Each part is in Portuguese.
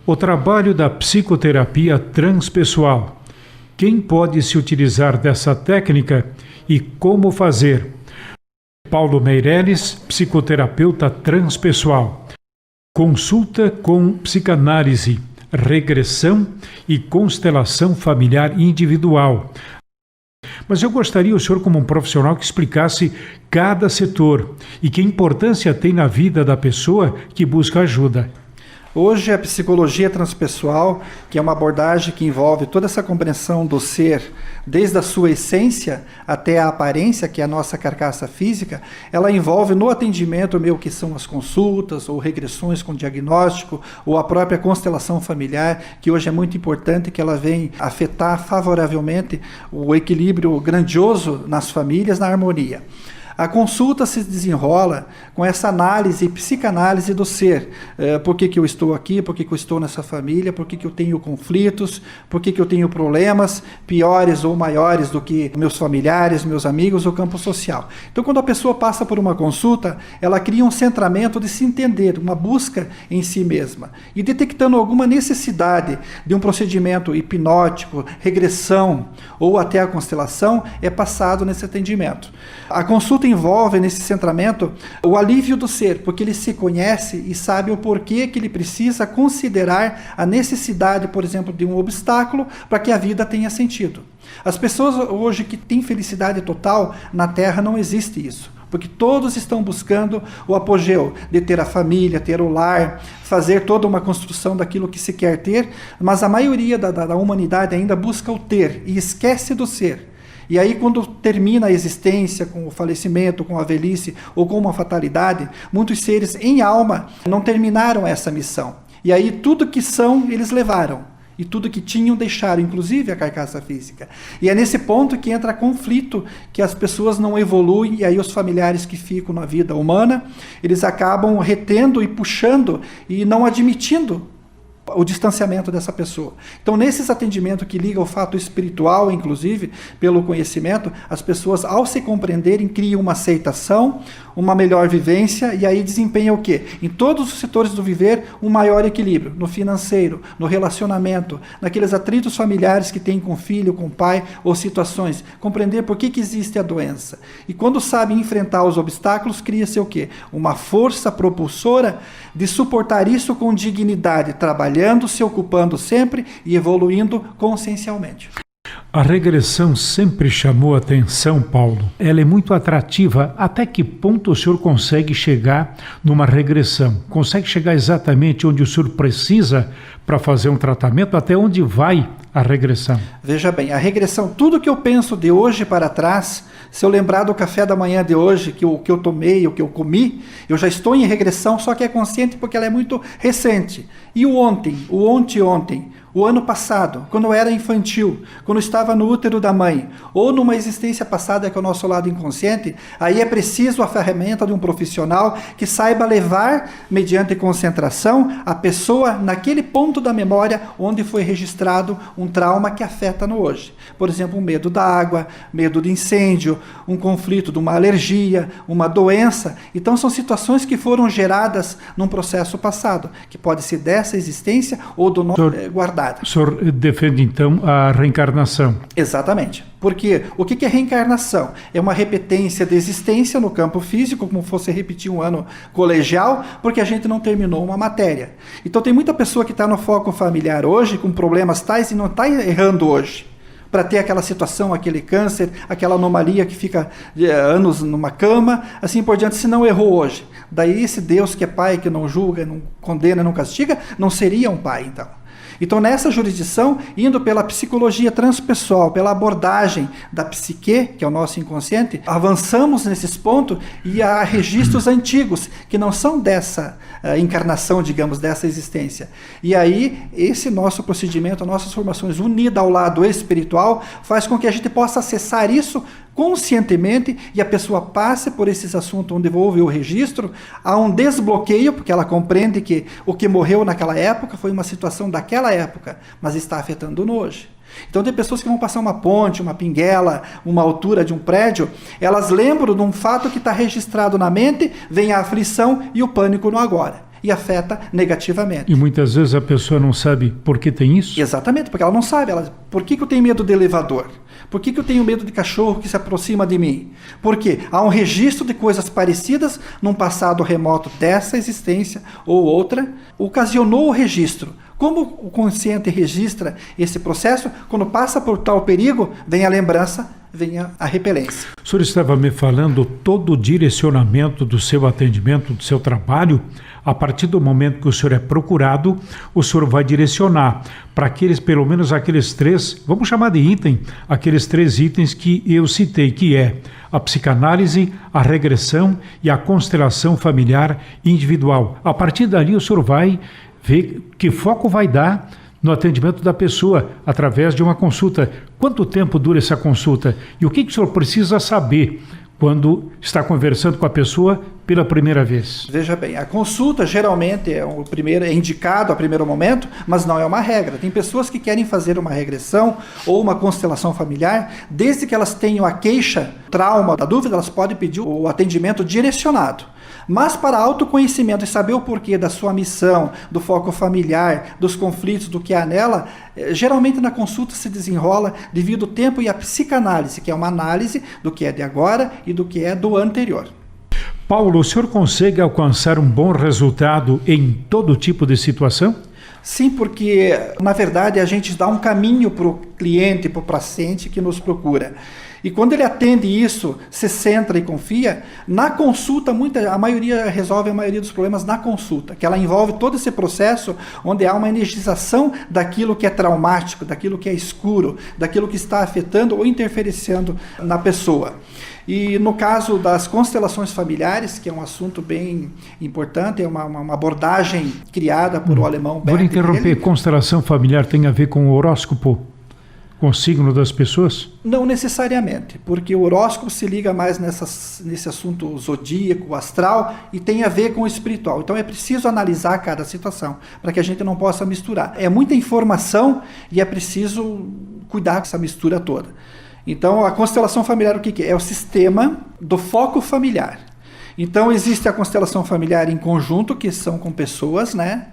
O trabalho da psicoterapia transpessoal. Quem pode se utilizar dessa técnica e como fazer? Paulo Meireles, psicoterapeuta transpessoal. Consulta com psicanálise, regressão e constelação familiar individual. Mas eu gostaria, o senhor, como um profissional, que explicasse cada setor e que importância tem na vida da pessoa que busca ajuda. Hoje a psicologia transpessoal, que é uma abordagem que envolve toda essa compreensão do ser, desde a sua essência até a aparência, que é a nossa carcaça física, ela envolve no atendimento meio que são as consultas, ou regressões com diagnóstico, ou a própria constelação familiar, que hoje é muito importante, que ela vem afetar favoravelmente o equilíbrio grandioso nas famílias, na harmonia. A consulta se desenrola com essa análise, psicanálise do ser. Por que eu estou aqui? Por que eu estou nessa família? Por que eu tenho conflitos? Por que eu tenho problemas piores ou maiores do que meus familiares, meus amigos, o campo social? Então, quando a pessoa passa por uma consulta, ela cria um centramento de se entender, uma busca em si mesma. E detectando alguma necessidade de um procedimento hipnótico, regressão ou até a constelação, é passado nesse atendimento. A consulta envolve nesse centramento o alívio do ser, porque ele se conhece e sabe o porquê que ele precisa considerar a necessidade, por exemplo, de um obstáculo para que a vida tenha sentido. As pessoas hoje que têm felicidade total, na Terra não existe isso, porque todos estão buscando o apogeu de ter a família, ter o lar, fazer toda uma construção daquilo que se quer ter, mas a maioria da humanidade ainda busca o ter e esquece do ser. E aí, quando termina a existência com o falecimento, com a velhice ou com uma fatalidade, muitos seres em alma não terminaram essa missão. E aí, tudo que são, eles levaram. E tudo que tinham, deixaram, inclusive a carcaça física. E é nesse ponto que entra conflito, que as pessoas não evoluem, e aí os familiares que ficam na vida humana, eles acabam retendo e puxando e não admitindo o distanciamento dessa pessoa. Então, nesses atendimentos que ligam ao fato espiritual, inclusive, pelo conhecimento, as pessoas, ao se compreenderem, criam uma aceitação, uma melhor vivência, e aí desempenham o quê? Em todos os setores do viver, um maior equilíbrio, no financeiro, no relacionamento, naqueles atritos familiares que tem com o filho, com o pai, ou situações. Compreender por que existe a doença. E quando sabem enfrentar os obstáculos, cria-se o quê? Uma força propulsora de suportar isso com dignidade, trabalhando, se ocupando sempre e evoluindo consciencialmente. A regressão sempre chamou atenção, Paulo. Ela é muito atrativa. Até que ponto o senhor consegue chegar numa regressão? Consegue chegar exatamente onde o senhor precisa para fazer um tratamento? Até onde vai a regressão? Veja bem, a regressão, tudo que eu penso de hoje para trás, se eu lembrar do café da manhã de hoje, que eu tomei, o que eu comi, eu já estou em regressão, só que é consciente porque ela é muito recente. E o ontem, o ontem, o ano passado, quando eu era infantil, quando eu estava no útero da mãe, ou numa existência passada que é o nosso lado inconsciente, aí é preciso a ferramenta de um profissional que saiba levar, mediante concentração, a pessoa naquele ponto da memória onde foi registrado um trauma que afeta no hoje. Por exemplo, um medo da água, medo de incêndio, um conflito de uma alergia, uma doença. Então são situações que foram geradas num processo passado, que pode ser dessa existência ou do nosso guardado. O senhor defende, então, a reencarnação? Exatamente. Porque o que é reencarnação? É uma repetência de existência no campo físico, como fosse repetir um ano colegial, porque a gente não terminou uma matéria. Então tem muita pessoa que está no foco familiar hoje, com problemas tais, e não está errando hoje, para ter aquela situação, aquele câncer, aquela anomalia que fica anos numa cama, assim por diante, se não errou hoje. Daí esse Deus que é pai, que não julga, não condena, não castiga, não seria um pai, então. Então, nessa jurisdição, indo pela psicologia transpessoal, pela abordagem da psique, que é o nosso inconsciente, avançamos nesses pontos e há registros antigos, que não são dessa encarnação, digamos, dessa existência. E aí, esse nosso procedimento, nossas formações unidas ao lado espiritual, faz com que a gente possa acessar isso conscientemente e a pessoa passe por esses assuntos onde houve o registro, há um desbloqueio, porque ela compreende que o que morreu naquela época foi uma situação daquela época, mas está afetando no hoje. Então tem pessoas que vão passar uma ponte, uma pinguela, uma altura de um prédio, elas lembram de um fato que está registrado na mente, vem a aflição e o pânico no agora. e afeta negativamente. E muitas vezes a pessoa não sabe por que tem isso? Exatamente, porque ela não sabe. Por que eu tenho medo de elevador? Por que eu tenho medo de cachorro que se aproxima de mim? Porque há um registro de coisas parecidas num passado remoto dessa existência ou outra, ocasionou o registro. Como o consciente registra esse processo, quando passa por tal perigo, vem a lembrança, vem a repelência. O senhor estava me falando todo o direcionamento do seu atendimento, do seu trabalho. A partir do momento que o senhor é procurado, o senhor vai direcionar para aqueles, pelo menos aqueles 3, vamos chamar de item, aqueles 3 itens que eu citei, que é a psicanálise, a regressão e a constelação familiar individual. A partir dali o senhor vai ver que foco vai dar no atendimento da pessoa através de uma consulta. Quanto tempo dura essa consulta? E o que o senhor precisa saber quando está conversando com a pessoa pela primeira vez? Veja bem, a consulta geralmente é indicado a primeiro momento, mas não é uma regra. Tem pessoas que querem fazer uma regressão ou uma constelação familiar, desde que elas tenham a queixa, trauma, a dúvida, elas podem pedir o atendimento direcionado. Mas para autoconhecimento e saber o porquê da sua missão, do foco familiar, dos conflitos, do que há nela, geralmente na consulta se desenrola devido ao tempo e à psicanálise, que é uma análise do que é de agora e do que é do anterior. Paulo, o senhor consegue alcançar um bom resultado em todo tipo de situação? Sim, porque na verdade a gente dá um caminho para o cliente, para o paciente que nos procura. E quando ele atende isso, se centra e confia, na consulta, a maioria resolve a maioria dos problemas na consulta, que ela envolve todo esse processo onde há uma energização daquilo que é traumático, daquilo que é escuro, daquilo que está afetando ou interferenciando na pessoa. E no caso das constelações familiares, que é um assunto bem importante, é uma abordagem criada por o alemão Bert. Vou interromper, constelação familiar tem a ver com o horóscopo? Com o signo das pessoas? Não necessariamente, porque o horóscopo se liga mais nesse assunto zodíaco, astral, e tem a ver com o espiritual. Então é preciso analisar cada situação, para que a gente não possa misturar. É muita informação e é preciso cuidar com essa mistura toda. Então a constelação familiar, o que é? É o sistema do foco familiar. Então existe a constelação familiar em conjunto, que são com pessoas, né?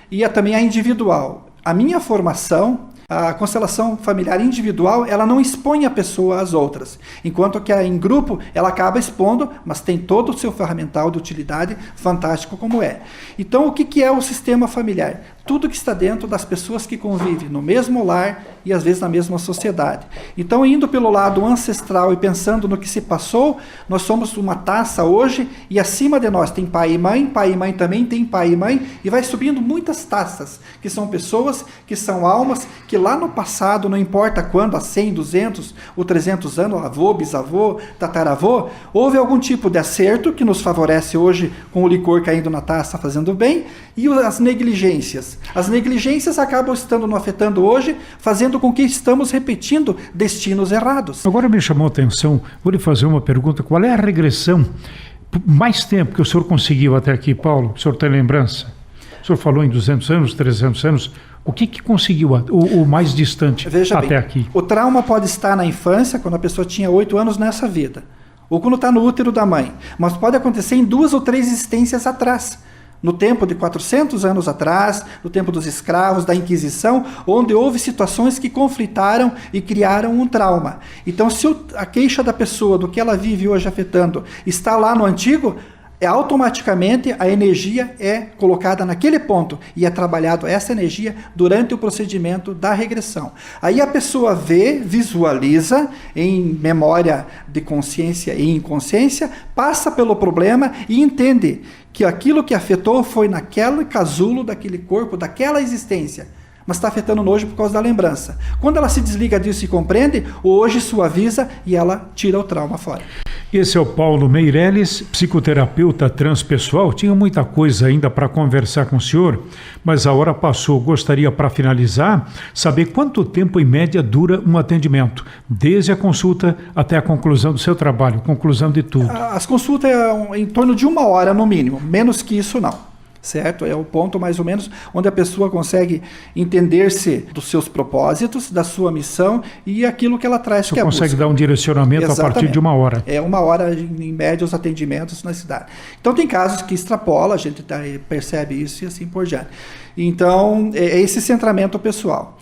E também a individual. A minha formação, a constelação familiar individual, ela não expõe a pessoa às outras, enquanto que em grupo ela acaba expondo, mas tem todo o seu ferramental de utilidade fantástico como é. Então o que é o sistema familiar? Tudo que está dentro das pessoas que convivem no mesmo lar e às vezes na mesma sociedade. Então, indo pelo lado ancestral e pensando no que se passou, nós somos uma taça hoje e acima de nós tem pai e mãe também tem pai e mãe, e vai subindo muitas taças, que são pessoas, que são almas, que lá no passado, não importa quando, há 100, 200 ou 300 anos, avô, bisavô, tataravô, houve algum tipo de acerto que nos favorece hoje com o licor caindo na taça fazendo bem, e as negligências. As negligências acabam estando nos afetando hoje, fazendo com que estamos repetindo destinos errados. Agora me chamou a atenção, vou lhe fazer uma pergunta, qual é a regressão mais tempo que o senhor conseguiu até aqui, Paulo? O senhor tem lembrança? O senhor falou em 200 anos, 300 anos, o que conseguiu o mais distante até aqui? O trauma pode estar na infância, quando a pessoa tinha 8 anos nessa vida, ou quando está no útero da mãe, mas pode acontecer em 2 ou 3 existências atrás. No tempo de 400 anos atrás, no tempo dos escravos, da Inquisição, onde houve situações que conflitaram e criaram um trauma. Então, se a queixa da pessoa, do que ela vive hoje afetando, está lá no antigo, automaticamente a energia é colocada naquele ponto e é trabalhado essa energia durante o procedimento da regressão. Aí a pessoa visualiza em memória de consciência e inconsciência, passa pelo problema e entende que aquilo que afetou foi naquele casulo daquele corpo, daquela existência, mas está afetando hoje por causa da lembrança. Quando ela se desliga disso e compreende, hoje suaviza e ela tira o trauma fora. Esse é o Paulo Meirelles, psicoterapeuta transpessoal. Tinha muita coisa ainda para conversar com o senhor, mas a hora passou. Gostaria, para finalizar, saber quanto tempo em média dura um atendimento, desde a consulta até a conclusão do seu trabalho, conclusão de tudo. As consultas é em torno de 1 hora no mínimo, menos que isso não. certo? É o ponto mais ou menos onde a pessoa consegue entender-se dos seus propósitos, da sua missão e aquilo que ela traz. Você consegue dar um direcionamento a partir de 1 hora. É 1 hora, em média, os atendimentos na cidade. Então tem casos que extrapola, a gente percebe isso e assim por diante. Então, é esse centramento pessoal.